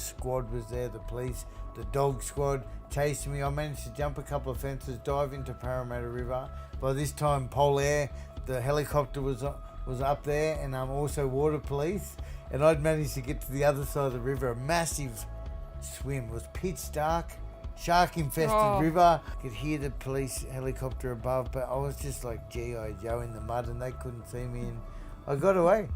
squad was there, the police, the dog squad chasing me. I managed to jump a couple of fences, dive into Parramatta River. By this time, Polair, the helicopter was up there, and also water police. And I'd managed to get to the other side of the river, a massive swim. It was pitch dark, shark-infested river. I could hear the police helicopter above, but I was just like G.I. Joe in the mud, and they couldn't see me, and I got away.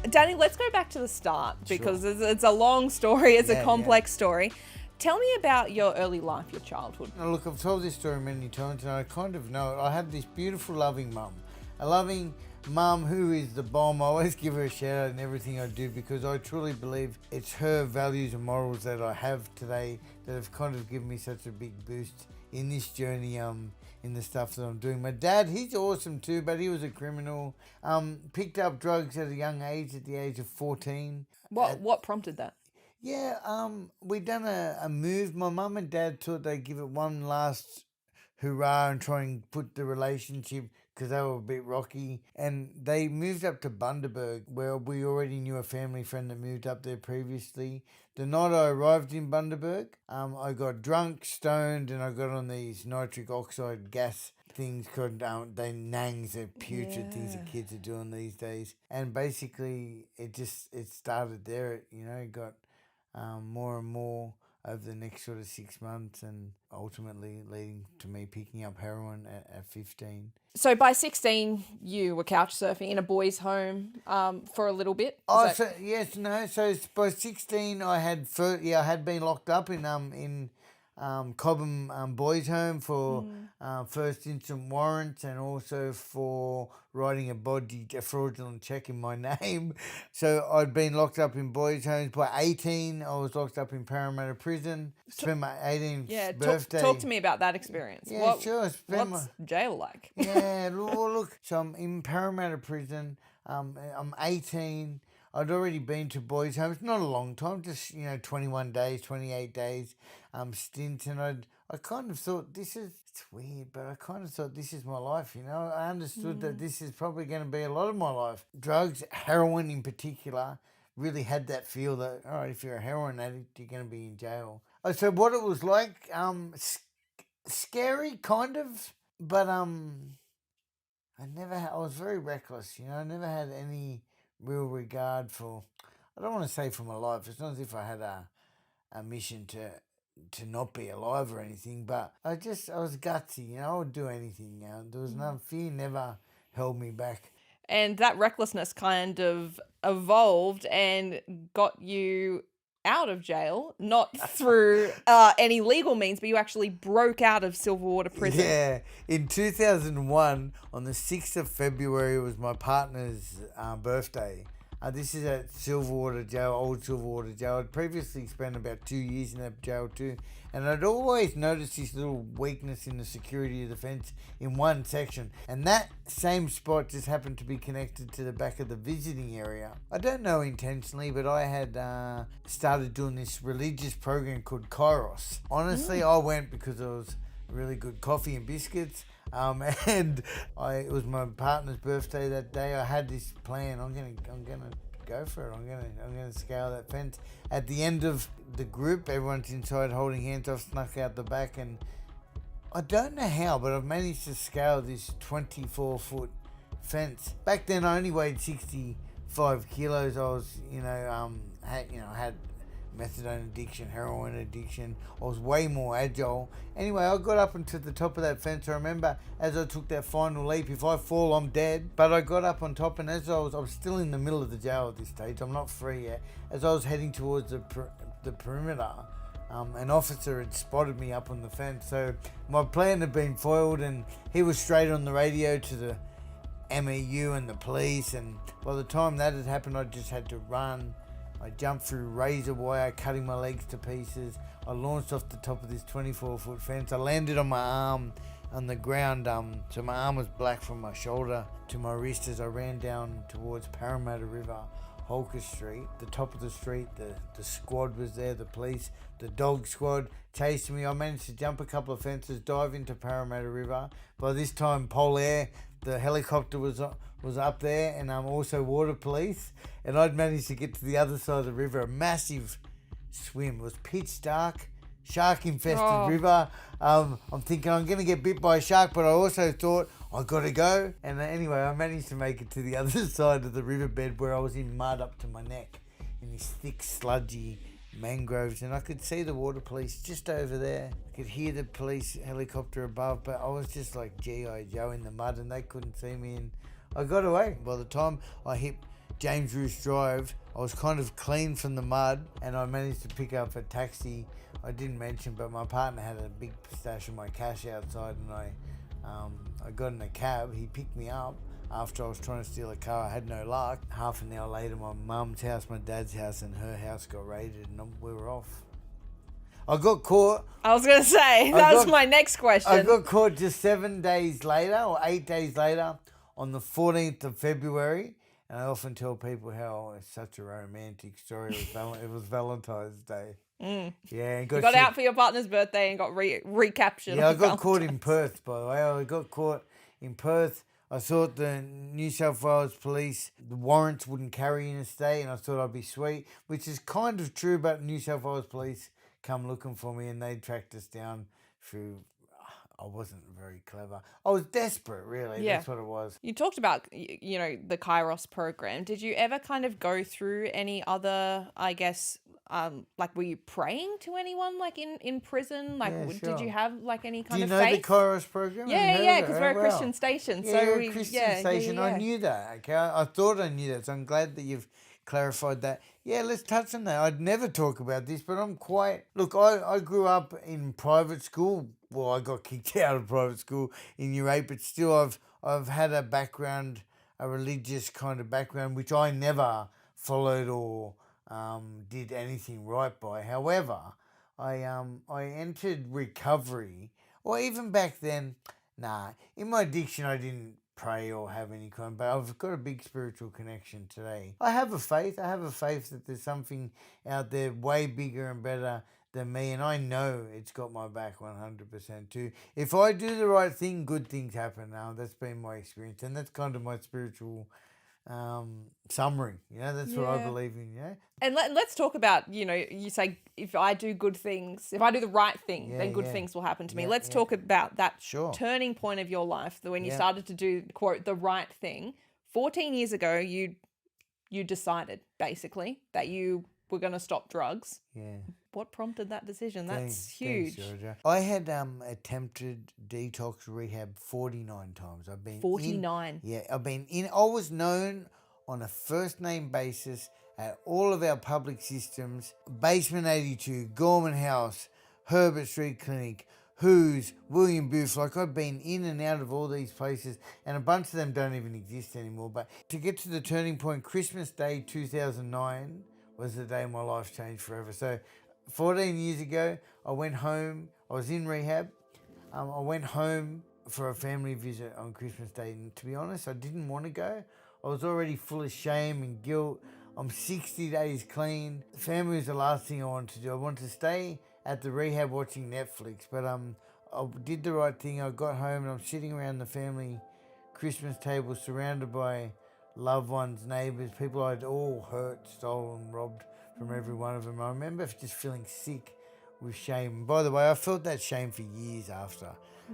Danny, let's go back to the start, because it's a long story, it's a complex story. Tell me about your early life, your childhood. Now, look, I've told this story many times, and I kind of know it. I had this beautiful, loving mum. A loving mum who is the bomb. I always give her a shout out in everything I do, because I truly believe it's her values and morals that I have today that have kind of given me such a big boost in this journey, in the stuff that I'm doing. My dad, he's awesome too, but he was a criminal. Picked up drugs at a young age, at the age of 14. What prompted that? Yeah, we'd done a move. My mum and dad thought they'd give it one last hurrah and try and put the relationship, because they were a bit rocky. And they moved up to Bundaberg, where we already knew a family friend that moved up there previously. The night I arrived in Bundaberg, I got drunk, stoned, and I got on these nitric oxide gas things called they nangs, they're putrid things that kids are doing these days. And basically it started there. It got more and more over the next sort of 6 months, and ultimately leading to me picking up heroin at 15. So by 16, you were couch surfing in a boys' home for a little bit? So by 16, I had been locked up in Cobham Boys' Home for first instant warrants, and also for writing a fraudulent cheque in my name. So I'd been locked up in boys' homes. By 18, I was locked up in Parramatta Prison. Spent my 18th birthday. Talk to me about that experience. Yeah, sure. What's jail like? Yeah, look. So I'm in Parramatta Prison. I'm 18. I'd already been to boys' homes, not a long time, just 21 days, 28 days stint, and I kind of thought it's weird, but I kind of thought this is my life. I understood that this is probably going to be a lot of my life. Drugs, heroin in particular, really had that feel that, all right, if you're a heroin addict, you're going to be in jail. So what it was like, scary kind of, but I was very reckless. I never had any real regard for, I don't want to say for my life. It's not as if I had a mission to not be alive or anything, but I was gutsy. I would do anything. There was no fear, never held me back. And that recklessness kind of evolved and got you out of jail, not through any legal means, but you actually broke out of Silverwater prison. Yeah, in 2001, on the 6th of February, it was my partner's birthday. This is at Silverwater Jail, old Silverwater Jail. I'd previously spent about 2 years in that jail too, and I'd always noticed this little weakness in the security of the fence in one section, and that same spot just happened to be connected to the back of the visiting area. I don't know intentionally, but I had started doing this religious program called Kairos. Honestly, I went because it was really good coffee and biscuits. It was my partner's birthday that day. I had this plan. I'm gonna go for it. I'm gonna scale that fence. At the end of the group, everyone's inside holding hands. I've snuck out the back, and I don't know how, but I've managed to scale this 24-foot fence. Back then, I only weighed 65 kilos. I was, had methadone addiction, heroin addiction. I was way more agile. Anyway, I got up into the top of that fence. I remember as I took that final leap, if I fall, I'm dead. But I got up on top, and as I was still in the middle of the jail at this stage. I'm not free yet. As I was heading towards the perimeter, an officer had spotted me up on the fence. So my plan had been foiled, and he was straight on the radio to the MEU and the police. And by the time that had happened, I just had to run. I jumped through razor wire, cutting my legs to pieces. I launched off the top of this 24-foot fence. I landed on my arm on the ground, so my arm was black from my shoulder to my wrist as I ran down towards Parramatta River. Holker Street, the top of the street, the squad was there, the police, the dog squad chased me. I managed to jump a couple of fences, dive into Parramatta River. By this time, Polair, the helicopter was up there, and also water police, and I'd managed to get to the other side of the river, a massive swim. It was pitch dark, shark infested river. I'm thinking I'm going to get bit by a shark, but I also thought I got to go. And anyway, I managed to make it to the other side of the riverbed where I was in mud up to my neck in this thick, sludgy mangroves, and I could see the water police just over there. I could hear the police helicopter above, but I was just like G.I. Joe in the mud, and they couldn't see me, and I got away. By the time I hit James Roos Drive, I was kind of clean from the mud, and I managed to pick up a taxi. I didn't mention, but my partner had a big stash of my cash outside, and I got in a cab. He picked me up after I was trying to steal a car. I had no luck. Half an hour later, my mum's house, my dad's house, and her house got raided, and we were off. I got caught. I was going to say, that was my next question. I got caught just 7 days later, or 8 days later, on the 14th of February. And I often tell people how it's such a romantic story. It was Valentine's Day. Yeah, you got out for your partner's birthday and got recaptured. Yeah, I got caught in Perth, by the way. I got caught in Perth. I thought the New South Wales police, the warrants wouldn't carry interstate, and I thought I'd be sweet, which is kind of true, but New South Wales police come looking for me, and they tracked us down through... I wasn't very clever. I was desperate, really. Yeah. That's what it was. You talked about, the Kairos program. Did you ever kind of go through any other, I guess, were you praying to anyone, in prison? Did you have, any kind of faith? Do you know the Kairos program? Yeah, because we're a Christian station. Yeah, so we're a Christian station. I knew that, okay? I thought I knew that, so I'm glad that you've clarified that. Yeah, let's touch on that. I'd never talk about this, but I'm quite... Look, I grew up in private school. Well, I got kicked out of private school in year 8, but still I've had a background, a religious kind of background, which I never followed or did anything right by. However, I entered recovery, or even back then, in my addiction I didn't pray or have any kind, but I've got a big spiritual connection today. I have a faith that there's something out there way bigger and better than me, and I know it's got my back 100% too. If I do the right thing, good things happen. That's been my experience, and that's kind of my spiritual summary. That's what I believe in. And let's talk about, you say, if I do good things, if I do the right thing, then good things will happen to me. Let's talk about that turning point of your life, when you started to do, quote, the right thing. 14 years ago, you decided, basically, that you were going to stop drugs. Yeah. What prompted that decision? That's huge. Thanks, Georgia. I had attempted detox rehab 49 times. I've been 49. I've been in. I was known on a first name basis at all of our public systems: Basement 82, Gorman House, Herbert Street Clinic, Who's, William Booth. I've been in and out of all these places, and a bunch of them don't even exist anymore. But to get to the turning point, Christmas Day 2009 was the day my life changed forever. So 14 years ago, I went home. I was in rehab. I went home for a family visit on Christmas Day. And to be honest, I didn't want to go. I was already full of shame and guilt. I'm 60 days clean. Family was the last thing I wanted to do. I wanted to stay at the rehab watching Netflix. But I did the right thing. I got home and I'm sitting around the family Christmas table surrounded by loved ones, neighbours, people I'd all hurt, stolen, robbed from every one of them. I remember just feeling sick with shame. By the way, I felt that shame for years after.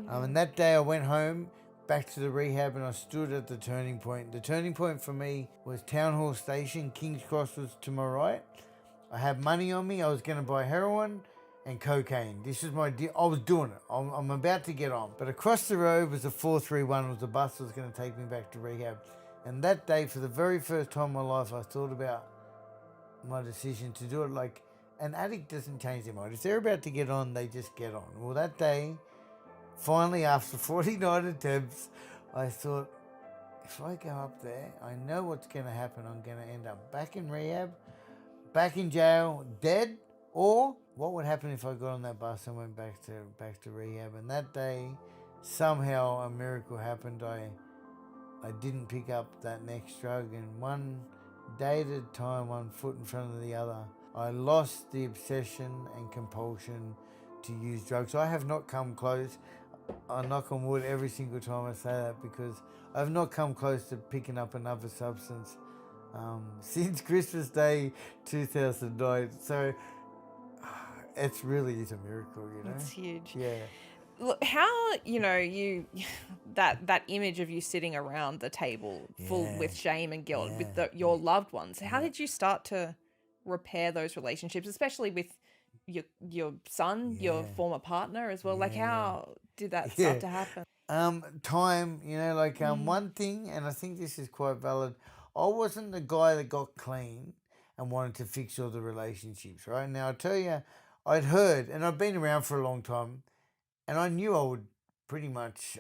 And that day I went home, back to the rehab, and I stood at the turning point. The turning point for me was Town Hall Station. King's Cross was to my right. I had money on me. I was going to buy heroin and cocaine. This was my deal. I was doing it. I'm about to get on. But across the road was a 431. It was the bus that was going to take me back to rehab. And that day, for the very first time in my life, I thought about my decision to do it. Like, an addict doesn't change their mind. If they're about to get on, they just get on. Well, that day, finally, after 49 attempts, I thought, if I go up there, I know what's going to happen. I'm going to end up back in rehab, back in jail, dead, or what would happen if I got on that bus and went back to rehab. And that day, somehow a miracle happened. I didn't pick up that next drug, and one day at a time, one foot in front of the other. I lost the obsession and compulsion to use drugs. I have not come close. I knock on wood every single time I say that, because I've not come close to picking up another substance since Christmas Day 2009. So it really is a miracle, It's huge. Yeah. Look, how you that image of you sitting around the table full Yeah. with shame and guilt with Yeah. your loved ones. How did you start to repair those relationships, especially with your son, your Yeah. former partner as well? Like, Yeah. how did that Yeah. start to happen? Time, one thing, and I think this is quite valid. I wasn't the guy that got clean and wanted to fix all the relationships, right? Now, I tell you, I'd heard, and I've been around for a long time, and I knew I would pretty much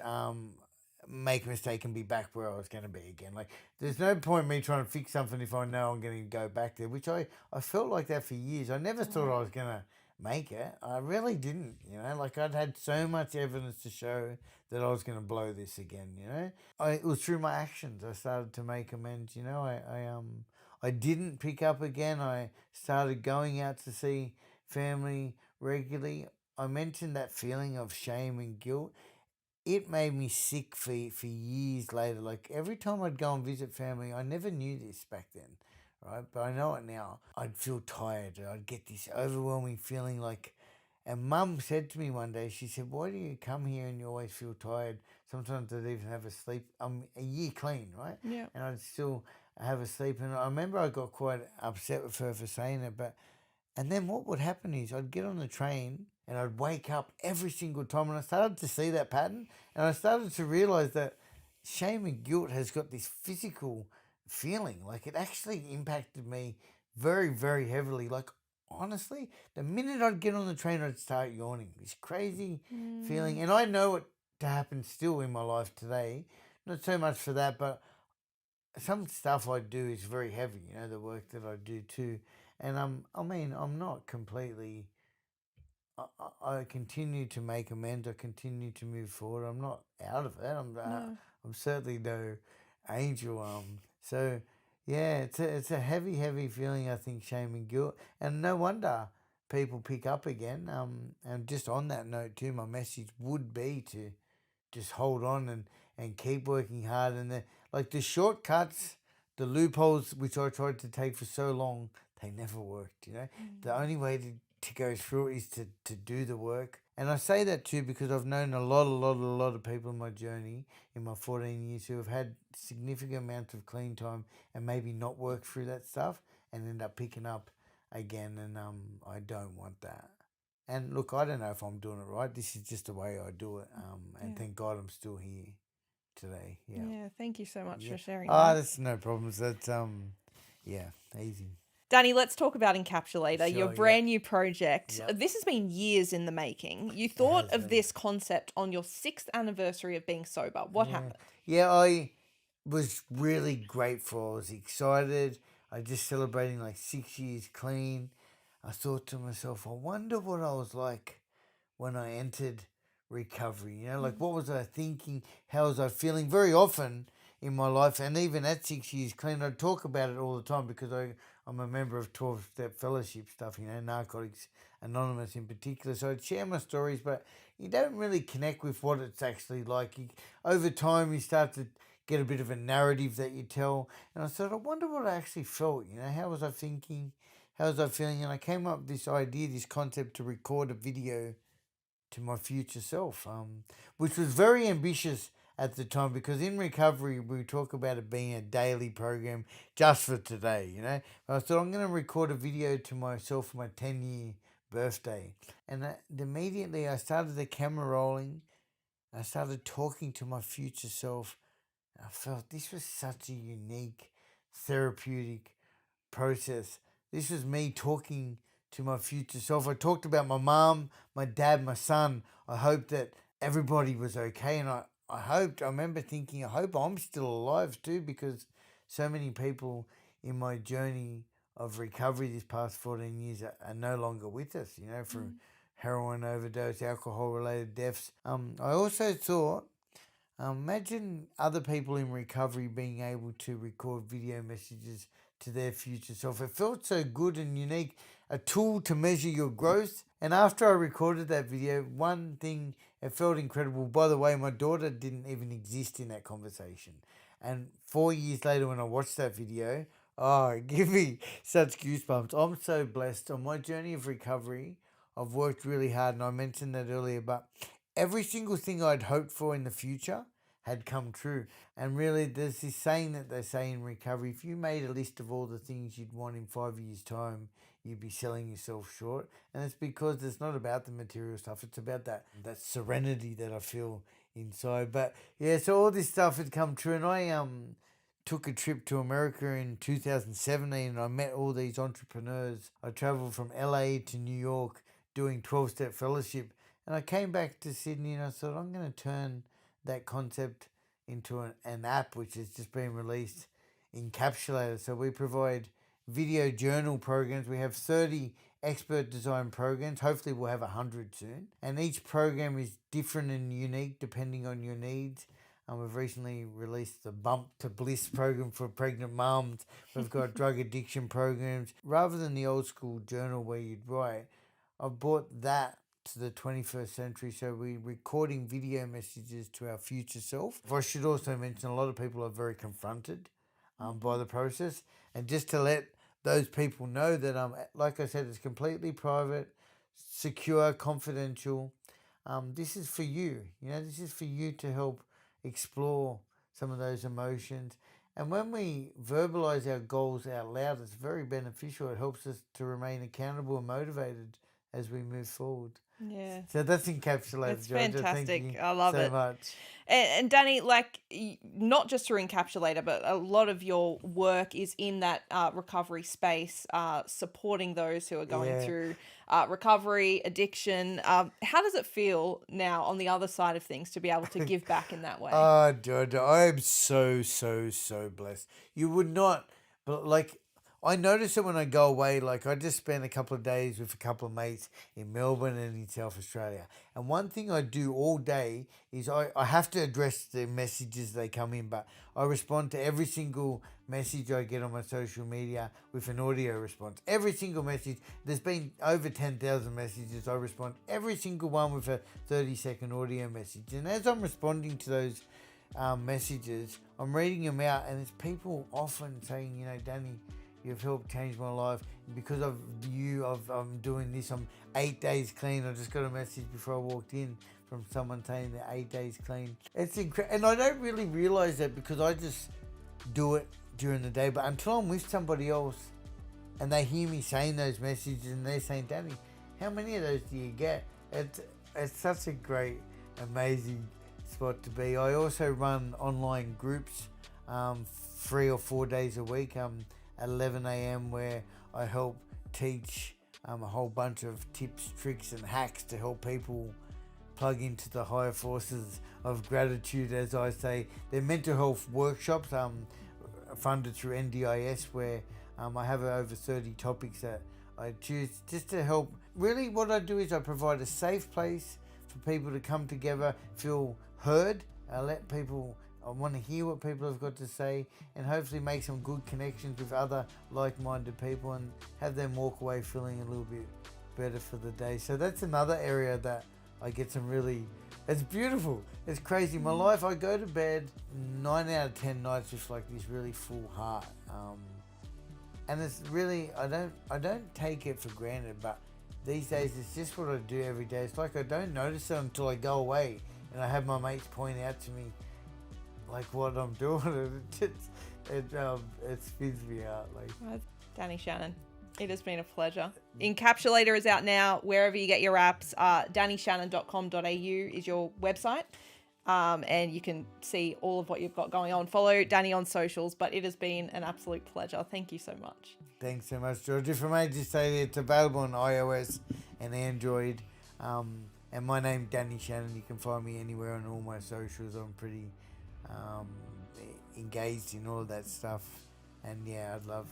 make a mistake and be back where I was going to be again. Like, there's no point me trying to fix something if I know I'm going to go back there, which I felt like that for years. I never thought I was going to make it. I really didn't, like I'd had so much evidence to show that I was going to blow this again, it was through my actions I started to make amends. I didn't pick up again. I started going out to see family regularly. I mentioned that feeling of shame and guilt. It made me sick for years later. Like, every time I'd go and visit family, I never knew this back then, right? But I know it now. I'd feel tired. I'd get this overwhelming feeling like, and Mum said to me one day, she said, "Why do you come here and you always feel tired? Sometimes I'd even have a sleep. I'm a year clean, right? Yeah. And I'd still have a sleep." And I remember I got quite upset with her for saying it, and then what would happen is I'd get on the train and I'd wake up every single time, and I started to see that pattern, and I started to realize that shame and guilt has got this physical feeling. Like, it actually impacted me very, very heavily. Like, honestly, the minute I'd get on the train, I'd start yawning. This crazy feeling. And I know it to happen still in my life today. Not so much for that, but some stuff I do is very heavy, the work that I do too. And I'm not completely. I continue to make amends. I continue to move forward. I'm not out of it. I'm certainly no angel. So yeah, it's a heavy, heavy feeling. I think shame and guilt, and no wonder people pick up again. And just on that note too, my message would be to just hold on and keep working hard. And the shortcuts, the loopholes which I tried to take for so long, they never worked. The only way to go through it is to do the work. And I say that too because I've known a lot of people in my journey, in my 14 years, who have had significant amounts of clean time and maybe not worked through that stuff and end up picking up again. And I don't want that. And look, I don't know if I'm doing it right. This is just the way I do it. And thank God I'm still here today. Yeah. Yeah, thank you so much for sharing Ah, that. that's no problems. That's easy. Danny, let's talk about Encapsulator, your Sure, brand new project. Yep. This has been years in the making. You thought has of been. this concept on your 6th anniversary of being sober. What happened? Yeah, I was really grateful. I was excited. I just celebrating like 6 years clean. I thought to myself, I wonder what I was like when I entered recovery. Like, what was I thinking? How was I feeling? Very often in my life, and even at 6 years clean, I talk about it all the time because I'm a member of 12-step fellowship stuff, Narcotics Anonymous in particular. So I'd share my stories, but you don't really connect with what it's actually like. Over time, you start to get a bit of a narrative that you tell. And I thought, I wonder what I actually felt. How was I thinking? How was I feeling? And I came up with this idea, this concept to record a video to my future self, which was very ambitious at the time because in recovery we talk about it being a daily program just for today, But I thought I'm going to record a video to myself for my 10-year birthday. And immediately I started the camera rolling. I started talking to my future self. I felt this was such a unique therapeutic process. This was me talking to my future self. I talked about my mom, my dad, my son. I hoped that everybody was okay. And I remember thinking, I hope I'm still alive too, because so many people in my journey of recovery this past 14 years are no longer with us, from heroin overdose, alcohol related deaths. I also thought, imagine other people in recovery being able to record video messages to their future self. It felt so good and unique, a tool to measure your growth. And after I recorded that video, one thing, it felt incredible. By the way, my daughter didn't even exist in that conversation. And 4 years later, when I watched that video, oh, it gave me such goosebumps. I'm so blessed. On my journey of recovery, I've worked really hard, and I mentioned that earlier, but every single thing I'd hoped for in the future had come true. And really, there's this saying that they say in recovery, if you made a list of all the things you'd want in 5 years' time, you'd be selling yourself short. And it's because it's not about the material stuff. It's about that serenity that I feel inside. But yeah, so all this stuff had come true. And I took a trip to America in 2017, and I met all these entrepreneurs. I traveled from LA to New York doing 12-step fellowship. And I came back to Sydney and I thought, I'm going to turn that concept into an app which has just been released, Encapsulator. So we provide video journal programs. We have 30 expert design programs. Hopefully we'll have 100 soon. And each program is different and unique depending on your needs. We've recently released the Bump to Bliss program for pregnant mums. We've got drug addiction programs. Rather than the old school journal where you'd write, I've brought that to the 21st century. So we're recording video messages to our future self. I should also mention a lot of people are very confronted by the process. And just to let those people know that, like I said, it's completely private, secure, confidential. This is for you. This is for you to help explore some of those emotions. And when we verbalize our goals out loud, it's very beneficial. It helps us to remain accountable and motivated as we move forward. Yeah. So that's Encapsulated, It's Georgia. fantastic. Thank you I love so it. much. And Danny, not just through Encapsulator, but a lot of your work is in that recovery space, supporting those who are going through recovery, addiction. How does it feel now on the other side of things to be able to give back in that way? Georgia, I am so, so, so blessed. You would not, but I notice it when I go away. I just spent a couple of days with a couple of mates in Melbourne and in South Australia. And one thing I do all day is I have to address the messages they come in, but I respond to every single message I get on my social media with an audio response. Every single message. There's been over 10,000 messages. I respond every single one with a 30-second audio message. And as I'm responding to those messages, I'm reading them out, and it's people often saying, Danny, you've helped change my life. Because of you, I'm doing this. I'm 8 days clean. I just got a message before I walked in from someone saying they're 8 days clean. It's incredible. And I don't really realize that because I just do it during the day. But until I'm with somebody else and they hear me saying those messages and they're saying, Danny, how many of those do you get? It's such a great, amazing spot to be. I also run online groups 3 or 4 days a week. At 11 a.m. where I help teach a whole bunch of tips, tricks and hacks to help people plug into the higher forces of gratitude, as I say. They're mental health workshops funded through NDIS where I have over 30 topics that I choose just to help. Really what I do is I provide a safe place for people to come together, feel heard. I want to hear what people have got to say and hopefully make some good connections with other like-minded people and have them walk away feeling a little bit better for the day. So that's another area that I get some really... It's beautiful. It's crazy. My life, I go to bed 9 out of 10 nights with this really full heart. And it's really... I don't take it for granted, but these days it's just what I do every day. It's like I don't notice it until I go away and I have my mates point out to me what I'm doing. It spins me out. Danny Shannon, it has been a pleasure. Encapsulator is out now wherever you get your apps. DannyShannon.com.au is your website, and you can see all of what you've got going on. Follow Danny on socials, but it has been an absolute pleasure. Thank you so much. Thanks so much, George. If I may just say it's available on iOS and Android. And my name's Danny Shannon. You can find me anywhere on all my socials. I'm pretty engaged in all of that stuff, and yeah, I'd love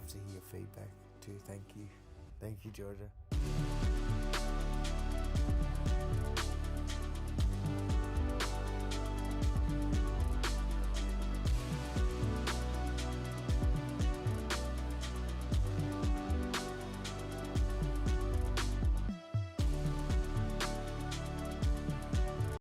to hear feedback too. Thank you, Georgia.